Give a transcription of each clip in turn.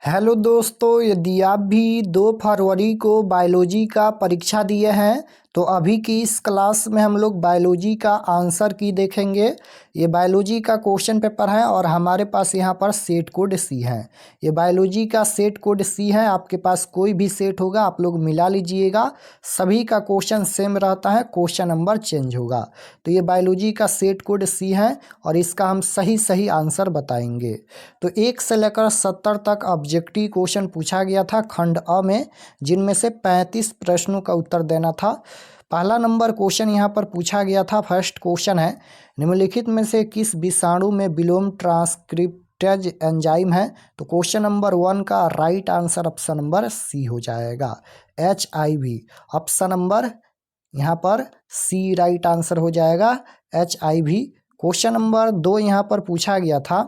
Hello दोस्तों, यदि आप भी 2 फरवरी को बायोलॉजी का परीक्षा दिए हैं तो अभी की इस क्लास में हम लोग बायोलॉजी का आंसर की देखेंगे। ये बायोलॉजी का क्वेश्चन पेपर है और हमारे पास यहाँ पर सेट कोड सी है। ये बायोलॉजी का सेट कोड सी है। आपके पास कोई भी सेट होगा आप लोग मिला लीजिएगा। सभी का क्वेश्चन सेम रहता है, क्वेश्चन नंबर चेंज होगा। तो ये बायोलॉजी का सेट कोड सी है और इसका हम सही सही आंसर बताएंगे। तो 1 से लेकर 70 तक ऑब्जेक्टिव क्वेश्चन पूछा गया था खंड अ में, जिनमें से 35 प्रश्नों का उत्तर देना था। पहला नंबर क्वेश्चन यहाँ पर पूछा गया था। फर्स्ट क्वेश्चन है, निम्नलिखित में से किस विषाणु में विलोम ट्रांसक्रिप्टेज एंजाइम है? तो क्वेश्चन नंबर 1 का right answer option number C हो जाएगा, HIV। ऑप्शन नंबर यहाँ पर सी राइट आंसर हो जाएगा, HIV। क्वेश्चन नंबर 2 यहाँ पर पूछा गया था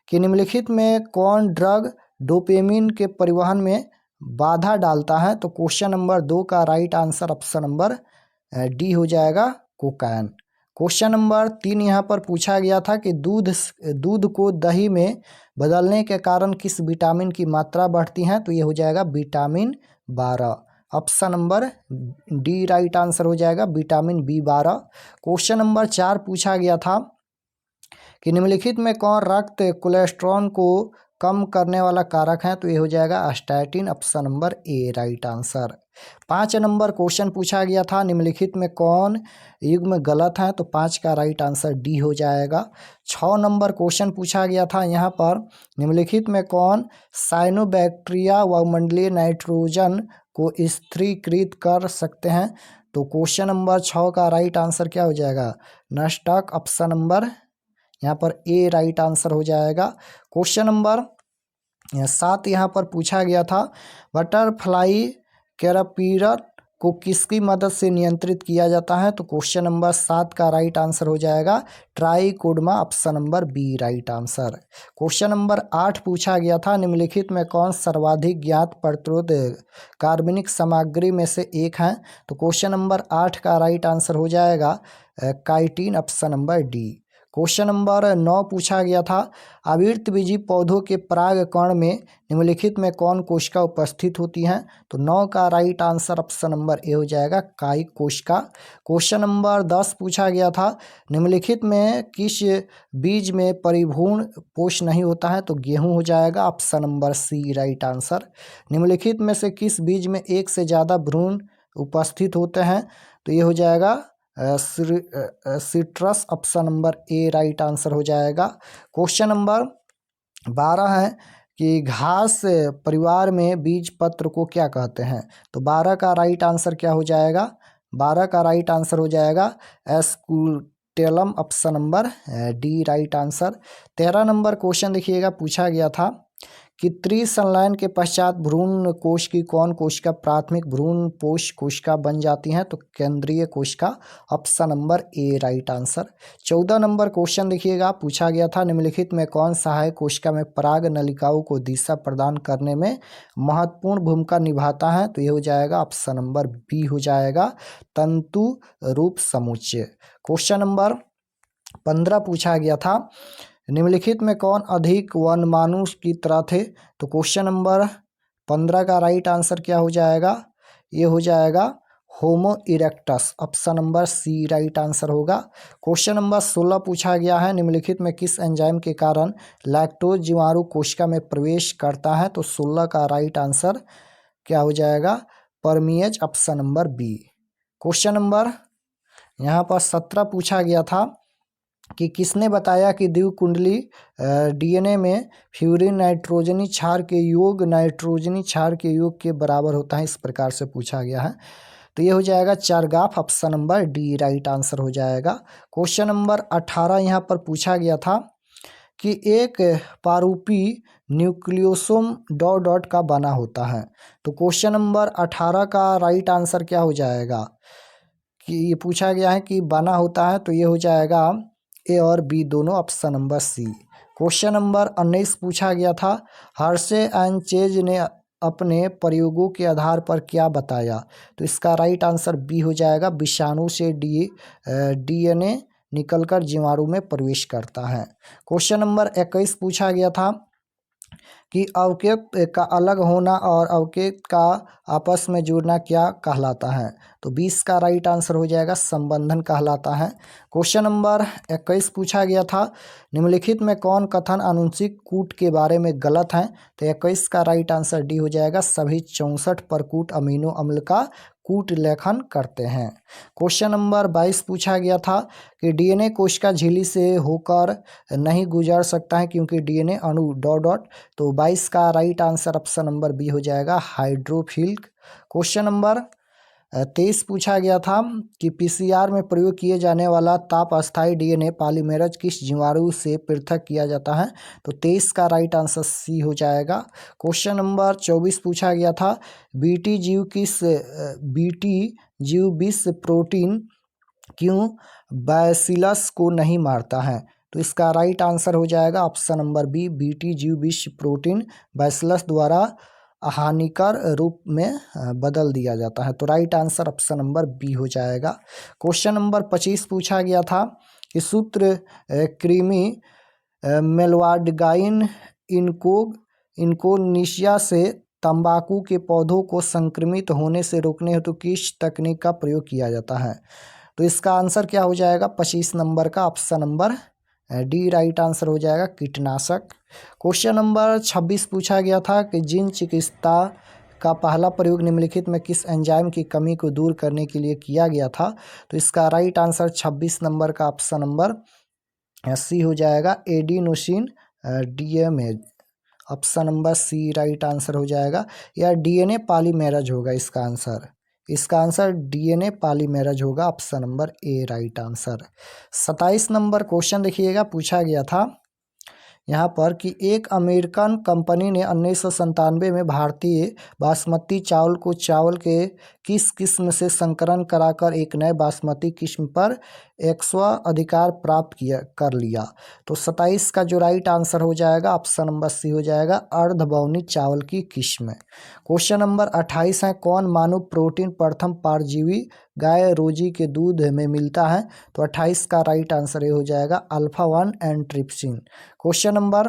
कि निम्नलिखित में कौन ड्रग डोपामिन के परिवहन में बाधा डालता है? तो क्वेश्चन नंबर 2 का right answer option number D हो जाएगा, कोकाइन। क्वेश्चन नंबर 3 यहाँ पर पूछा गया था कि दूध को दही में बदलने के कारण किस विटामिन की मात्रा बढ़ती है? तो ये हो जाएगा vitamin 12। Option number D right answer हो जाएगा, विटामिन B12। क्वेश्चन नंबर 4 पूछा गया था कि निम्नलिखित में कौन रक्त कोलेस्ट्रॉल को कम करने वाला कारक है? तो ये हो जाएगा statin. Option number A right answer. 5 number question पूछा गया था, निम्नलिखित में कौन युग्म गलत है? तो 5 का राइट आंसर डी हो जाएगा। 6 नंबर क्वेश्चन पूछा गया था यहाँ पर, निम्नलिखित में कौन साइनोबैक्टीरिया वायुमंडलीय नाइट्रोजन को स्थिरीकृत कर सकते हैं? तो क्वेश्चन नंबर 6 का राइट आंसर क्या हो जाएगा, नस्टक। ऑप्शन नंबर यहाँ पर ए राइट आंसर हो जाएगा। क्वेश्चन नंबर 7 यहाँ पर पूछा गया था, बटरफ्लाई कैटरपिलर को किसकी मदद से नियंत्रित किया जाता है? तो क्वेश्चन नंबर 7 का राइट आंसर हो जाएगा, trichoderma. Option number B right answer. Question number 8 पूछा गया था, निम्नलिखित में कौन सर्वाधिक ज्ञात प्रतिरोध कार्बनिक सामग्री में से एक है? तो क्वेश्चन नंबर 8 का राइट आंसर हो जाएगा, chitin. Option number D. Question number 9 पूछा गया था, आवृतबीजी पौधों के परागकण में निम्नलिखित में कौन कोशिका उपस्थित होती हैं? तो 9 का right answer option number A हो जाएगा, काई कोशिका। क्वेश्चन नंबर 10 पूछा गया था, निम्नलिखित में किस बीज में परिभ्रूण पोष नहीं होता है? तो गेहूं हो जाएगा। Option number C right answer. निम्नलिखित में से किस बीज में एक से ज़्यादा भ्रूण उपस्थित होते हैं? तो ये हो जाएगा citrus. Option number A right answer हो जाएगा। क्वेश्चन नंबर 12 है कि घास परिवार में बीज पत्र को क्या कहते हैं? तो 12 का राइट आंसर क्या हो जाएगा, 12 का राइट आंसर हो जाएगा scutellum. Option number D right answer. 13 number question देखिएगा, पूछा गया था कि त्रिसंलयन के पश्चात भ्रूण कोश की कौन कोशिका प्राथमिक भ्रूण पोष कोशिका बन जाती हैं? तो केंद्रीय कोशिका। Option number A right answer. 14 number question देखिएगा, पूछा गया था, निम्नलिखित में कौन सहायक कोशिका में पराग नलिकाओं को दिशा प्रदान करने में महत्वपूर्ण भूमिका निभाता है? तो ये हो जाएगा ऑप्शन नंबर बी हो जाएगा, तंतु रूप समुच्चय। क्वेश्चन नंबर 15 पूछा गया था, निम्नलिखित में कौन अधिक वनमानुष की तरह थे? तो क्वेश्चन नंबर 15 का राइट आंसर क्या हो जाएगा, ये हो जाएगा homo erectus. Option number C right answer होगा। क्वेश्चन नंबर 16 पूछा गया है, निम्नलिखित में किस एंजाइम के कारण लैक्टोज जीवाणु कोशिका में प्रवेश करता है? तो 16 का राइट आंसर क्या हो जाएगा, परमीएज। Option number B. Question number यहाँ पर 17 पूछा गया था कि किसने बताया कि द्विकुंडली DNA में फ्यूरिन नाइट्रोजनी क्षार के योग नाइट्रोजनी क्षार के योग के बराबर होता है? इस प्रकार से पूछा गया है। तो ये हो जाएगा चारगाफ। Option number D right answer हो जाएगा। क्वेश्चन नंबर 18 यहाँ पर पूछा गया था कि एक पारूपी न्यूक्लियोसोम डॉट डॉट का बना होता है। तो क्वेश्चन नंबर 18 का राइट आंसर क्या हो जाएगा, कि ये पूछा गया है कि बना होता है, तो ये हो जाएगा ए और बी दोनों। Option number C. Question number 19 पूछा गया था, हर्शे एंड चेज ने अपने प्रयोगों के आधार पर क्या बताया? तो इसका राइट आंसर बी हो जाएगा, विषाणु से DNA निकलकर जीवाणु में प्रवेश करता है। क्वेश्चन नंबर 21 पूछा गया था कि अवयव का अलग होना और अवयव का आपस में जुड़ना क्या कहलाता है। तो 20 का राइट आंसर हो जाएगा संबंधन कहलाता है। क्वेश्चन नंबर 21 पूछा गया था, निम्नलिखित में कौन कथन आनुवंशिक कूट के बारे में गलत है। तो 21 का राइट आंसर डी हो जाएगा, सभी 64 परकूट अमीनो अम्ल का कूट लेखन करते हैं। क्वेश्चन नंबर 22 पूछा गया था कि डीएनए कोशिका झिल्ली से होकर नहीं गुजर सकता है क्योंकि डीएनए अणु डॉट डॉट। तो 22 का right answer option number B हो जाएगा, हाइड्रोफिल। क्वेश्चन नंबर 23 पूछा गया था कि पीसीआर में प्रयोग किए जाने वाला ताप अस्थायी डीएनए पॉलीमेरेज किस जीवाणु से पृथक किया जाता है। तो 23 का राइट आंसर सी हो जाएगा। क्वेश्चन नंबर 24 पूछा गया था, बीटी जीव विष प्रोटीन क्यों बैसिलस को नहीं मारता है। तो इसका राइट आंसर हो जाएगा ऑप्शन नंबर बी, बीटी जीव विष प्रोटीन बैसिलस द्वारा हानिकर रूप में बदल दिया जाता है। तो right answer option number B हो जाएगा। क्वेश्चन नंबर 25 पूछा गया था कि सूत्र कृमि मेलवाडगाइन इनकोनिशिया से तंबाकू के पौधों को संक्रमित होने से रोकने हेतु किस तकनीक का प्रयोग किया जाता है। तो इसका आंसर क्या हो जाएगा, 25 नंबर का option number D right answer हो जाएगा, कीटनाशक। क्वेश्चन नंबर 26 पूछा गया था कि जिन चिकित्सा का पहला प्रयोग निम्नलिखित में किस एंजाइम की कमी को दूर करने के लिए किया गया था। तो इसका राइट आंसर 26 नंबर का ऑप्शन नंबर सी हो जाएगा, adenosine deaminase. Option number C right answer हो जाएगा, या डीएनए पॉलीमेरेज होगा इसका आंसर। इसका आंसर डीएनए पॉलीमेरेज होगा, option number A right answer. 27 number question देखिएगा, पूछा गया था यहाँ पर कि एक अमेरिकन कंपनी ने 1997 में भारतीय बासमती चावल को चावल के किस किस्म से संकरण कराकर एक नए बासमती किस्म पर 100 अधिकार प्राप्त कर लिया। तो 27 का जो राइट आंसर हो जाएगा ऑप्शन नंबर सी हो जाएगा, अर्धबौनी चावल की किस्म। क्वेश्चन नंबर 28 है, कौन मानव प्रोटीन प्रथम परजीवी गाय रोजी के दूध में मिलता है। तो 28 का राइट आंसर ये हो जाएगा, अल्फा 1 एंट्रिप्सिन। क्वेश्चन नंबर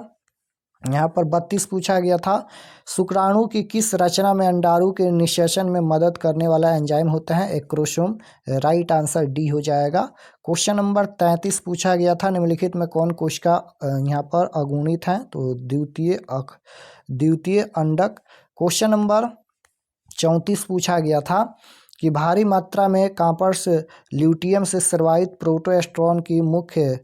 यहाँ पर 32 पूछा गया था, शुक्राणु की किस रचना में अंडाणु के निषेचन में मदद करने वाला एंजाइम होता है, एक्रोसोम। राइट आंसर डी हो जाएगा। क्वेश्चन नंबर 33 पूछा गया था, निम्नलिखित में कौन कोशिका यहाँ पर अगुणित है। तो द्वितीय अंडक। क्वेश्चन नंबर 34 पूछा गया था कि भारी मात्रा में कॉपर्स ल्यूटियम से स्रावित प्रोटोस्टेरोन की मुख्य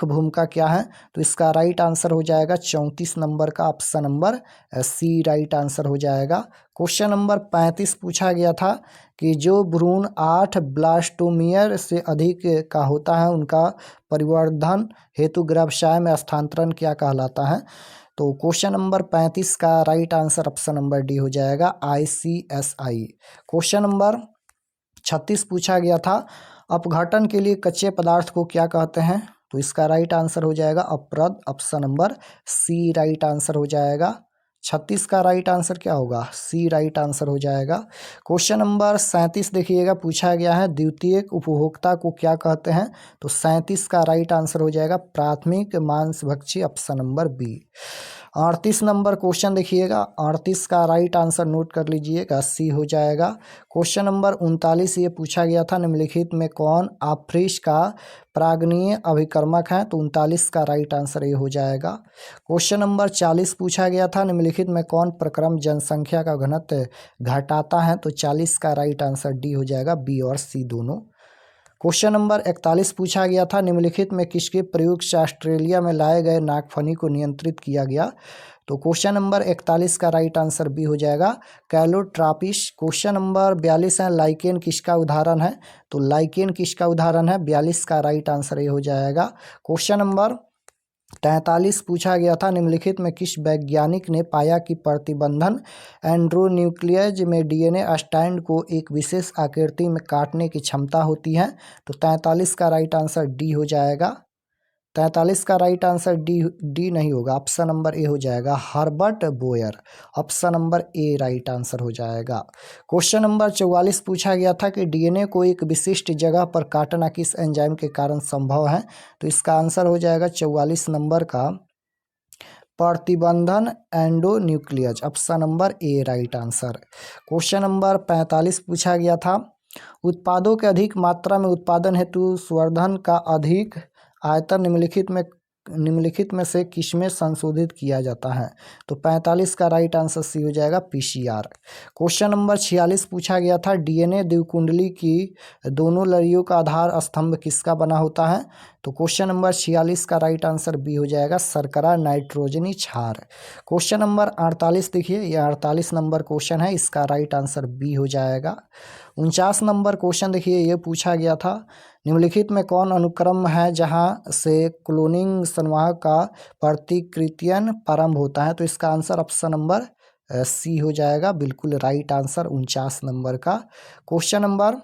भूमिका क्या है। तो इसका राइट आंसर हो जाएगा 34 नंबर का option number C right answer हो जाएगा। क्वेश्चन नंबर 35 पूछा गया था कि जो भ्रूण 8 ब्लास्टोमियर से अधिक का होता है उनका परिवर्धन हेतु गर्भाशय में स्थानांतरण क्या कहलाता है। तो क्वेश्चन नंबर 35 का right answer option number D हो जाएगा, ICSI। क्वेश्चन नंबर 36 पूछा गया था, अपघटन के लिए कच्चे पदार्थ को क्या कहते हैं। तो इसका राइट आंसर हो जाएगा अपरद, option number C right answer हो जाएगा। 36 का राइट आंसर क्या होगा, सी राइट आंसर हो जाएगा। क्वेश्चन नंबर 37 देखिएगा, पूछा गया है द्वितीयक उपभोक्ता को क्या कहते हैं। तो 37 का राइट आंसर हो जाएगा, प्राथमिक मांसभक्षी, option number B. 38 number question देखिएगा, 38 का राइट आंसर नोट कर लीजिएगा, सी हो जाएगा। क्वेश्चन नंबर 39 ये पूछा गया था, निम्नलिखित में कौन आफ्रिश का प्राग्नीय अभिकर्मक है। तो 39 का राइट आंसर ये हो जाएगा। क्वेश्चन नंबर 40 पूछा गया था, निम्नलिखित में कौन प्रक्रम जनसंख्या का घनत्व घटाता है। तो 40 का राइट आंसर डी हो जाएगा, बी और सी दोनों। क्वेश्चन नंबर 41 पूछा गया था, निम्नलिखित में किसके प्रयोग से ऑस्ट्रेलिया में लाए गए नागफनी को नियंत्रित किया गया। तो क्वेश्चन नंबर 41 का राइट आंसर बी हो जाएगा, कैलोट्रापिस। क्वेश्चन नंबर 42 है, लाइकेन किसका उदाहरण है। तो लाइकेन किसका उदाहरण है, 42 का राइट आंसर ये हो जाएगा। क्वेश्चन नंबर 43 पूछा गया था, निम्नलिखित में किस वैज्ञानिक ने पाया कि प्रतिबंधन एंड्रोन्यूक्लियज में डीएनए स्ट्रैंड को एक विशेष आकृति में काटने की क्षमता होती है। तो 43 का राइट आंसर डी हो जाएगा। 43 का राइट आंसर डी नहीं होगा, ऑप्शन नंबर ए हो जाएगा, Herbert Boyer. Option number A right answer हो जाएगा। क्वेश्चन नंबर 44 पूछा गया था कि डीएनए को एक विशिष्ट जगह पर काटना किस एंजाइम के कारण संभव है। तो इसका आंसर हो जाएगा 44 नंबर का प्रतिबंधन endonuclease, option number A right answer. Question number 45 पूछा गया था, उत्पादों के अधिक मात्रा में उत्पादन हेतु संवर्धन का अधिक आयतन निम्नलिखित में से किसमें संशोधित किया जाता है? तो 45 का राइट आंसर सी हो जाएगा, पीसीआर। क्वेश्चन नंबर 46 पूछा गया था, डीएनए द्विकुंडली की दोनों लड़ियों का आधार स्तंभ किसका बना होता है? तो क्वेश्चन नंबर 46 का राइट आंसर बी हो जाएगा, शर्करा नाइट्रोजनी क्षार। क्वेश्चन नंबर 48 देखिए, ये 48 नंबर क्वेश्चन है, इसका राइट आंसर बी हो जाएगा। 49 नंबर क्वेश्चन देखिए, ये पूछा गया था, निम्नलिखित में कौन अनुक्रम है जहां से क्लोनिंग संवाहक का प्रतिकृतियन प्रारंभ होता है? तो इसका आंसर ऑप्शन नंबर सी हो जाएगा, बिल्कुल राइट आंसर 49 नंबर का। क्वेश्चन नंबर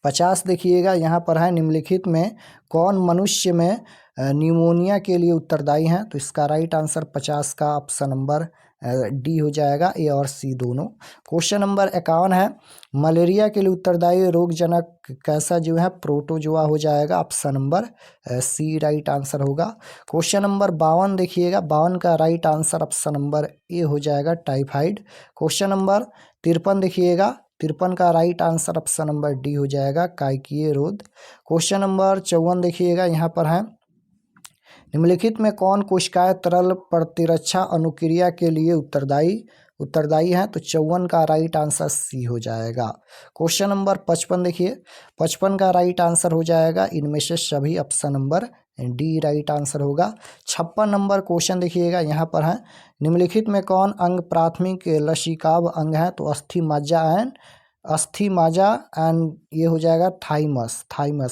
50 देखिएगा, यहाँ पर है, निम्नलिखित में कौन मनुष्य में न्यूमोनिया के लिए उत्तरदायी हैं? तो इसका राइट आंसर 50 का ऑप्शन नंबर डी हो जाएगा, ए और सी दोनों। क्वेश्चन नंबर 51 है, मलेरिया के लिए उत्तरदायी रोगजनक कैसा जीव है? प्रोटोजोआ हो जाएगा, option number C right answer होगा। क्वेश्चन नंबर 52 देखिएगा, 52 का right answer option number A हो जाएगा, टाइफाइड। क्वेश्चन नंबर 53 देखिएगा, 53 का right answer option number D हो जाएगा, काइकीय रोध। क्वेश्चन नंबर 54 देखिएगा, यहाँ पर है, निम्नलिखित में कौन कोशिकाएं तरल प्रतिरक्षा अनुक्रिया के लिए उत्तरदायी है? तो 54 का राइट आंसर सी हो जाएगा। क्वेश्चन नंबर 55 देखिए, 55 का राइट आंसर हो जाएगा, इनमें से सभी, option number D right answer होगा। 56 नंबर क्वेश्चन देखिएगा, यहाँ पर है, निम्नलिखित में कौन अंग प्राथमिक लसिकाव अंग है? तो अस्थि माजा एंड ये हो जाएगा थाइमस,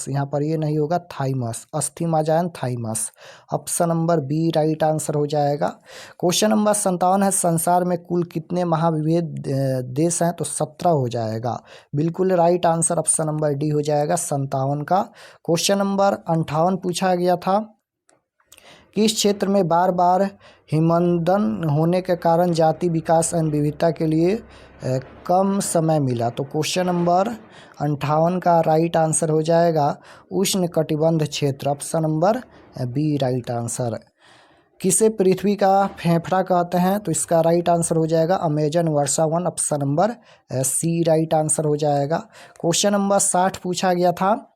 यहाँ पर ये नहीं होगा, थाइमस, अस्थि माजा and thymus, option number B right answer हो जाएगा। क्वेश्चन नंबर 57 है, संसार में कुल कितने महाविभेद देश हैं? तो 17 हो जाएगा, बिल्कुल right answer option number D हो जाएगा, 57 का। क्वेश्चन नंबर 58 पूछा गया था, किस क्षेत्र में बार बार हिमनदन होने के कारण जाति विकास एवं विविधता के लिए कम समय मिला? तो क्वेश्चन नंबर 58 का राइट आंसर हो जाएगा, उष्ण कटिबंध क्षेत्र, option number B right answer. किसे पृथ्वी का फेफड़ा कहते हैं? तो इसका राइट आंसर हो जाएगा, अमेजन वर्षावन, option number C right answer हो जाएगा। क्वेश्चन नंबर 60 पूछा गया था,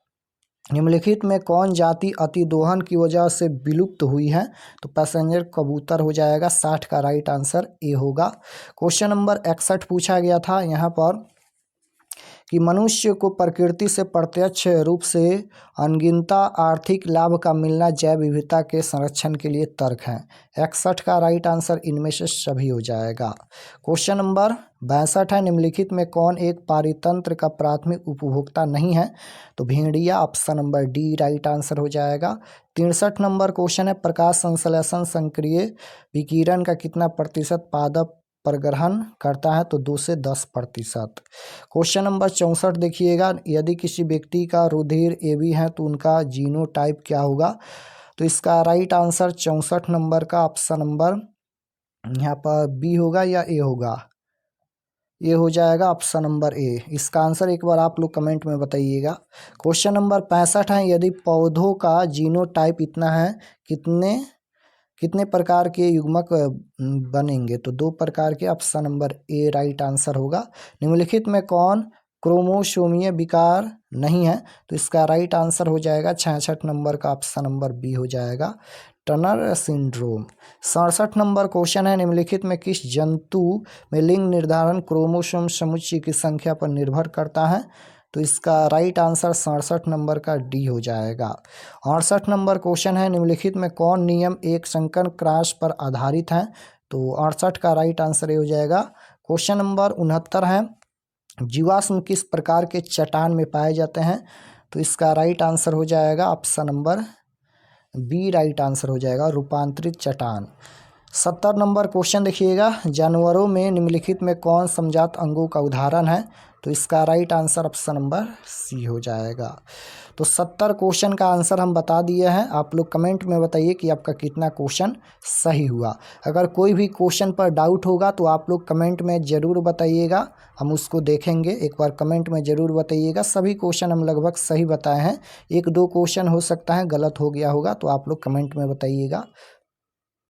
निम्नलिखित में कौन जाति अतिदोहन की वजह से विलुप्त हुई है? तो पैसेंजर कबूतर हो जाएगा, 60 का राइट आंसर ए होगा। क्वेश्चन नंबर 61 पूछा गया था, यहाँ पर कि मनुष्य को प्रकृति से प्रत्यक्ष रूप से अनगिनता आर्थिक लाभ का मिलना जैव विविधता के संरक्षण के लिए तर्क है। 61 का राइट आंसर इनमें से सभी हो जाएगा। क्वेश्चन नंबर 62 है, निम्नलिखित में कौन एक पारितंत्र का प्राथमिक उपभोक्ता नहीं है? तो भेड़िया, option number D right answer हो जाएगा। 63 नंबर क्वेश्चन है, प्रकाश संश्लेषण संक्रिय विकिरण का कितना प्रतिशत पादप प्रग्रहण करता है? तो 2 से 10%। क्वेश्चन नंबर 64 देखिएगा, यदि किसी व्यक्ति का रुधिर AB है तो उनका जीनोटाइप क्या होगा? तो इसका राइट आंसर 64 नंबर का ऑप्शन नंबर यहाँ पर बी होगा या ए होगा? ये हो जाएगा ऑप्शन नंबर ए। इसका आंसर एक बार आप लोग कमेंट में बताइएगा। क्वेश्चन नंबर 65 है, यदि पौधों का जीनोटाइप इतना है, कितने प्रकार के युग्मक बनेंगे? तो 2 प्रकार के, option number A right answer होगा। निम्नलिखित में कौन क्रोमोसोमीय विकार नहीं है? तो इसका राइट आंसर हो जाएगा 66 नंबर का, ऑप्शन नंबर बी हो जाएगा, टर्नर सिंड्रोम। 67 नंबर क्वेश्चन है, निम्नलिखित में किस जंतु में लिंग निर्धारण क्रोमोसोम समुच्चय की संख्या पर निर्भर करता है? तो इसका राइट आंसर 67 नंबर का डी हो जाएगा। 68 नंबर क्वेश्चन है, निम्नलिखित में कौन नियम एक संकर क्रॉस पर आधारित है? तो 68 का राइट आंसर ये हो जाएगा। क्वेश्चन नंबर 69 है, जीवाश्म किस प्रकार के चट्टान में पाए जाते हैं? तो इसका राइट आंसर हो जाएगा option number B right answer हो जाएगा, रूपांतरित चट्टान। 70 नंबर क्वेश्चन देखिएगा, जानवरों में निम्नलिखित में कौन समजात अंगों का उदाहरण है? तो इसका right answer option number C हो जाएगा। तो 70 क्वेश्चन का आंसर हम बता दिए हैं। आप लोग कमेंट में बताइए कि आपका कितना क्वेश्चन सही हुआ। अगर कोई भी क्वेश्चन पर डाउट होगा तो आप लोग कमेंट में ज़रूर बताइएगा, हम उसको देखेंगे। एक बार कमेंट में ज़रूर बताइएगा। सभी क्वेश्चन हम लगभग सही बताए हैं, 1-2 क्वेश्चन हो सकता है गलत हो गया होगा, तो आप लोग कमेंट में बताइएगा।